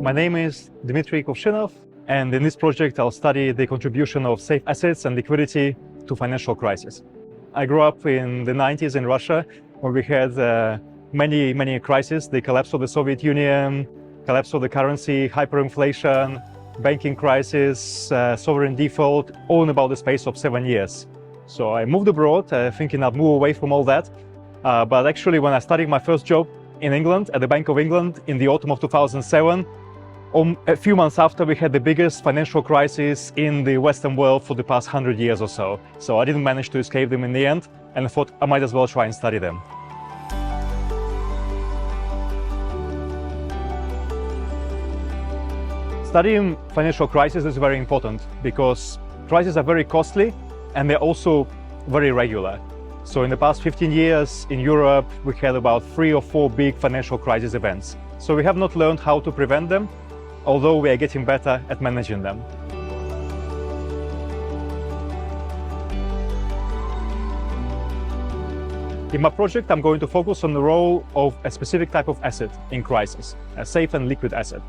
My name is Dmitry Kuvshinov, and in this project I'll study the contribution of safe assets and liquidity to financial crisis. I grew up in the 90s in Russia, where we had many crises: the collapse of the Soviet Union, collapse of the currency, hyperinflation, banking crisis, sovereign default, all in about the space of 7 years. So I moved abroad thinking I'd move away from all that. But actually, when I started my first job in England, at the Bank of England in the autumn of 2007, a few months after, we had the biggest financial crisis in the Western world for the past 100 years or so. So I didn't manage to escape them in the end, and I thought I might as well try and study them. Studying financial crises is very important because crises are very costly and they're also very regular. So in the past 15 years in Europe, we had about 3 or 4 big financial crisis events. So we have not learned how to prevent them, although we are getting better at managing them. In my project, I'm going to focus on the role of a specific type of asset in crisis, a safe and liquid asset.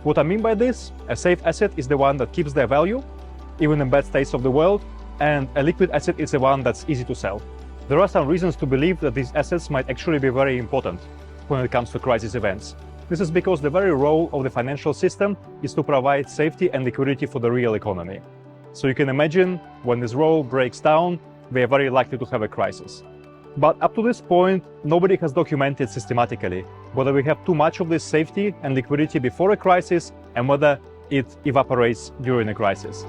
What I mean by this, a safe asset is the one that keeps their value, even in bad states of the world, and a liquid asset is the one that's easy to sell. There are some reasons to believe that these assets might actually be very important when it comes to crisis events. This is because the very role of the financial system is to provide safety and liquidity for the real economy. So you can imagine when this role breaks down, we are very likely to have a crisis. But up to this point, nobody has documented systematically whether we have too much of this safety and liquidity before a crisis and whether it evaporates during a crisis.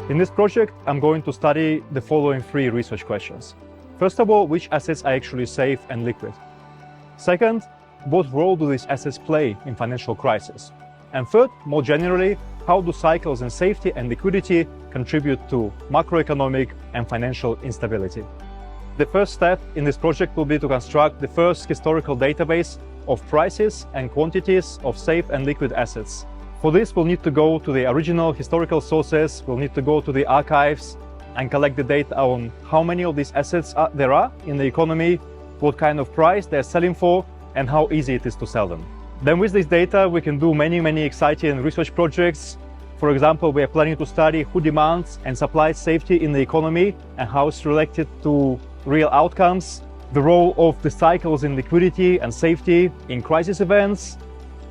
In this project, I'm going to study the following 3 research questions. First of all, which assets are actually safe and liquid? Second, what role do these assets play in financial crisis? And third, more generally, how do cycles in safety and liquidity contribute to macroeconomic and financial instability? The first step in this project will be to construct the first historical database of prices and quantities of safe and liquid assets. For this, we'll need to go to the original historical sources, we'll need to go to the archives and collect the data on how many of these assets there are in the economy, what kind of price they're selling for, and how easy it is to sell them. Then with this data, we can do many exciting research projects. For example, we are planning to study who demands and supplies safety in the economy and how it's related to real outcomes, the role of the cycles in liquidity and safety in crisis events,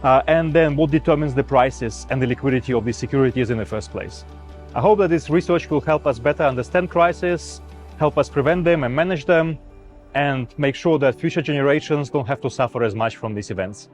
and then what determines the prices and the liquidity of these securities in the first place. I hope that this research will help us better understand crises, help us prevent them and manage them, and make sure that future generations don't have to suffer as much from these events.